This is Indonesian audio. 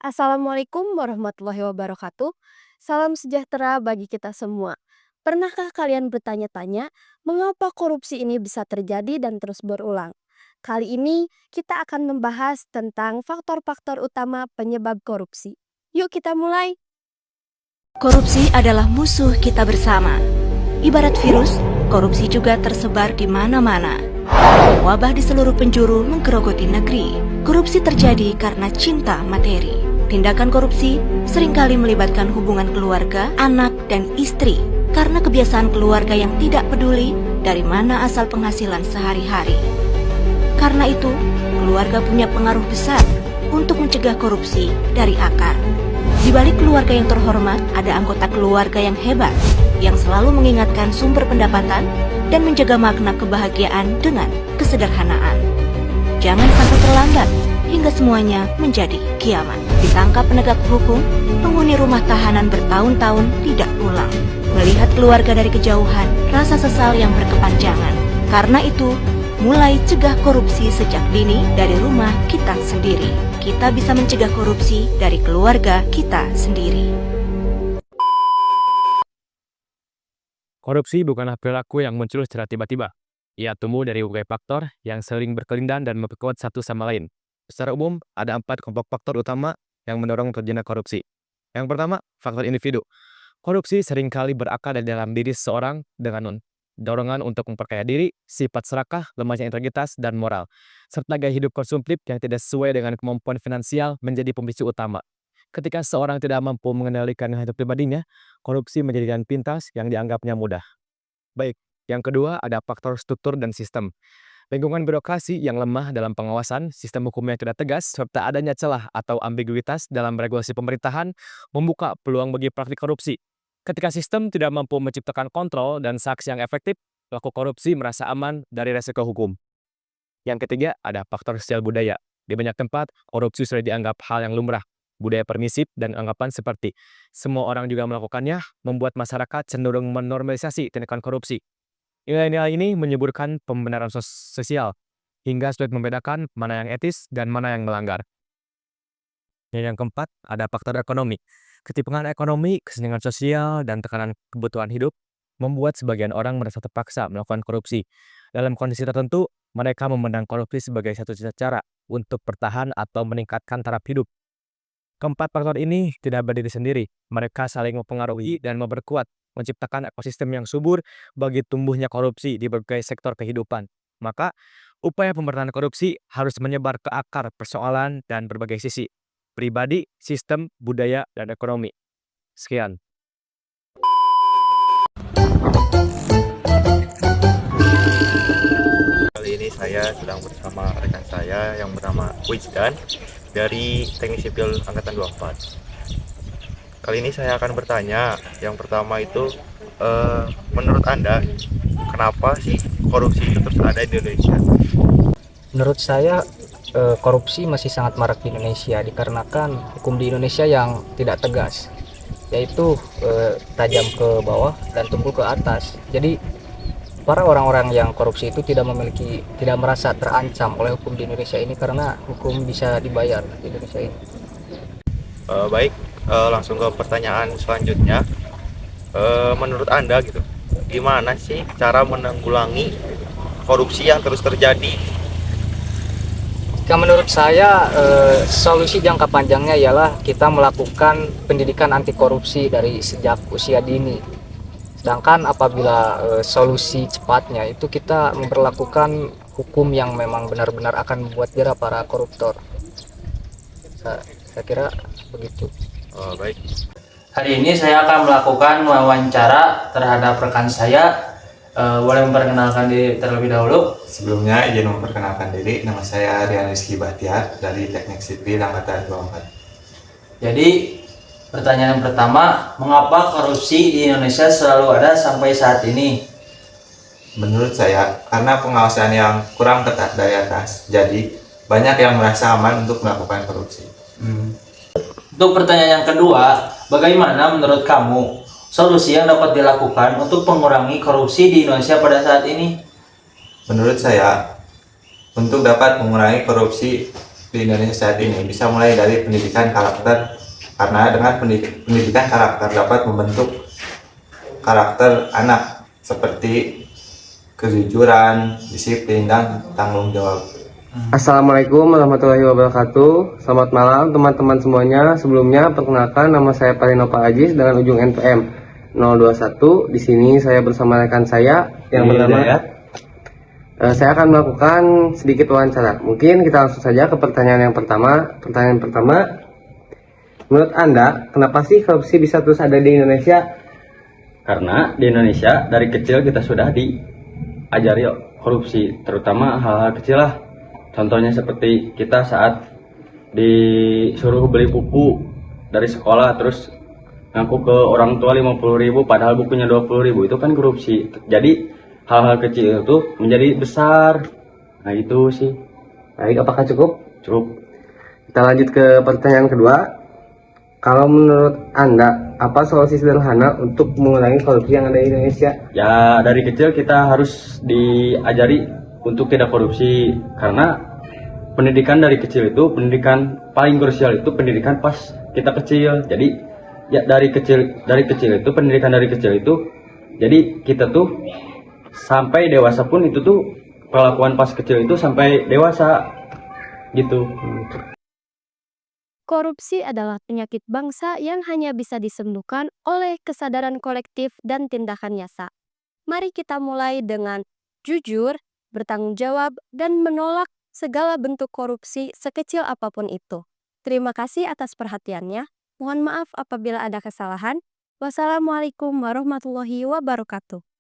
Assalamualaikum warahmatullahi wabarakatuh. Salam sejahtera bagi kita semua. Pernahkah kalian bertanya-tanya mengapa korupsi ini bisa terjadi dan terus berulang? Kali ini kita akan membahas tentang faktor-faktor utama penyebab korupsi. Yuk kita mulai. Korupsi adalah musuh kita bersama. Ibarat virus, korupsi juga tersebar di mana-mana. Wabah di seluruh penjuru menggerogoti negeri. Korupsi terjadi karena cinta materi. Tindakan korupsi seringkali melibatkan hubungan keluarga, anak, dan istri karena kebiasaan keluarga yang tidak peduli dari mana asal penghasilan sehari-hari. Karena itu, keluarga punya pengaruh besar untuk mencegah korupsi dari akar. Di balik keluarga yang terhormat, ada anggota keluarga yang hebat, yang selalu mengingatkan sumber pendapatan dan menjaga makna kebahagiaan dengan kesederhanaan. Jangan sampai terlambat hingga semuanya menjadi kiamat. Ditangkap penegak hukum, penghuni rumah tahanan bertahun-tahun tidak pulang. Melihat keluarga dari kejauhan, rasa sesal yang berkepanjangan. Karena itu, mulai cegah korupsi sejak dini dari rumah kita sendiri. Kita bisa mencegah korupsi dari keluarga kita sendiri. Korupsi bukanlah perilaku yang muncul secara tiba-tiba. Ia tumbuh dari berbagai faktor yang sering berkelindan dan memperkuat satu sama lain. Secara umum, ada 4 kelompok faktor utama yang mendorong terjadinya korupsi. Yang pertama, faktor individu. Korupsi seringkali berakar dari dalam diri seseorang dengan dorongan untuk memperkaya diri, sifat serakah, lemahnya integritas, dan moral, serta gaya hidup konsumtif yang tidak sesuai dengan kemampuan finansial menjadi pemicu utama. Ketika seorang tidak mampu mengendalikan hidup pribadinya, korupsi menjadi jalan pintas yang dianggapnya mudah. Baik, yang kedua ada faktor struktur dan sistem. Lingkungan birokrasi yang lemah dalam pengawasan, sistem hukum yang tidak tegas, serta adanya celah atau ambiguitas dalam regulasi pemerintahan membuka peluang bagi praktik korupsi. Ketika sistem tidak mampu menciptakan kontrol dan sanksi yang efektif, pelaku korupsi merasa aman dari resiko hukum. Yang ketiga ada faktor sosial budaya. Di banyak tempat, korupsi sudah dianggap hal yang lumrah. Budaya permisif dan anggapan seperti semua orang juga melakukannya membuat masyarakat cenderung menormalisasi tindakan korupsi. Nilai-nilai ini menyuburkan pembenaran sosial hingga sulit membedakan mana yang etis dan mana yang melanggar. Dan yang keempat, ada faktor ekonomi. Ketimpangan ekonomi, kesenjangan sosial, dan tekanan kebutuhan hidup membuat sebagian orang merasa terpaksa melakukan korupsi. Dalam kondisi tertentu, mereka memandang korupsi sebagai satu cara untuk bertahan atau meningkatkan taraf hidup. Keempat faktor ini tidak berdiri sendiri. Mereka saling mempengaruhi dan memperkuat, menciptakan ekosistem yang subur bagi tumbuhnya korupsi di berbagai sektor kehidupan. Maka, upaya pemberantasan korupsi harus menyebar ke akar persoalan dan berbagai sisi. Pribadi, sistem, budaya, dan ekonomi. Sekian. Kali ini saya sedang bersama rekan saya yang bernama Wijdan dari Teknik Sipil Angkatan 24. Kali ini saya akan bertanya, yang pertama itu, menurut Anda, kenapa sih korupsi itu terus ada di Indonesia? Menurut saya korupsi masih sangat marak di Indonesia dikarenakan hukum di Indonesia yang tidak tegas, yaitu tajam ke bawah dan tumpul ke atas. Jadi para orang-orang yang korupsi itu tidak merasa terancam oleh hukum di Indonesia ini karena hukum bisa dibayar di Indonesia ini. Baik, langsung ke pertanyaan selanjutnya. Menurut Anda gitu, gimana sih cara menanggulangi korupsi yang terus terjadi? Jika menurut saya solusi jangka panjangnya ialah kita melakukan pendidikan anti korupsi dari sejak usia dini. Sedangkan apabila solusi cepatnya itu kita memperlakukan hukum yang memang benar-benar akan membuat jera para koruptor. Saya kira begitu. Baik. Hari ini saya akan melakukan wawancara terhadap rekan saya. Boleh memperkenalkan diri terlebih dahulu? Sebelumnya izin memperkenalkan diri, nama saya Rian Rizky Bahtiar dari Teknik Sipil Angkatan 24. Jadi, pertanyaan yang pertama, mengapa korupsi di Indonesia selalu ada sampai saat ini? Menurut saya, karena pengawasan yang kurang ketat dari atas, jadi banyak yang merasa aman untuk melakukan korupsi. Untuk pertanyaan yang kedua, bagaimana menurut kamu solusi yang dapat dilakukan untuk mengurangi korupsi di Indonesia pada saat ini? Menurut saya, untuk dapat mengurangi korupsi di Indonesia saat ini bisa mulai dari pendidikan karakter, karena dengan pendidikan karakter dapat membentuk karakter anak seperti kejujuran, disiplin, dan tanggung jawab. Assalamualaikum warahmatullahi wabarakatuh. Selamat malam teman-teman semuanya. Sebelumnya perkenalkan, nama saya Parinova Ajis dengan ujung NPM 021. Di sini saya bersama rekan saya yang bernama saya akan melakukan sedikit wawancara. Mungkin kita langsung saja ke pertanyaan yang pertama. Pertanyaan pertama, menurut Anda, kenapa sih korupsi bisa terus ada di Indonesia? Karena di Indonesia dari kecil kita sudah diajari korupsi, terutama hal-hal kecil lah. Contohnya seperti kita saat disuruh beli buku dari sekolah, terus ngaku ke orang tua 50.000 padahal bukunya 20.000, itu kan korupsi. Jadi hal-hal kecil itu menjadi besar. Nah itu sih. Baik, apakah cukup? Cukup. Kita lanjut ke pertanyaan kedua. Kalau menurut Anda, apa solusi sederhana untuk mengurangi korupsi yang ada di Indonesia? Ya dari kecil kita harus diajari untuk tidak korupsi, karena pendidikan dari kecil itu, pendidikan paling krusial itu pendidikan pas kita kecil. Jadi ya dari kecil itu, pendidikan dari kecil itu, jadi kita tuh sampai dewasa pun itu tuh perlakuan pas kecil itu sampai dewasa gitu. Korupsi adalah penyakit bangsa yang hanya bisa disembuhkan oleh kesadaran kolektif dan tindakan nyata. Mari kita mulai dengan jujur, bertanggung jawab, dan menolak segala bentuk korupsi sekecil apapun itu. Terima kasih atas perhatiannya. Mohon maaf apabila ada kesalahan. Wassalamualaikum warahmatullahi wabarakatuh.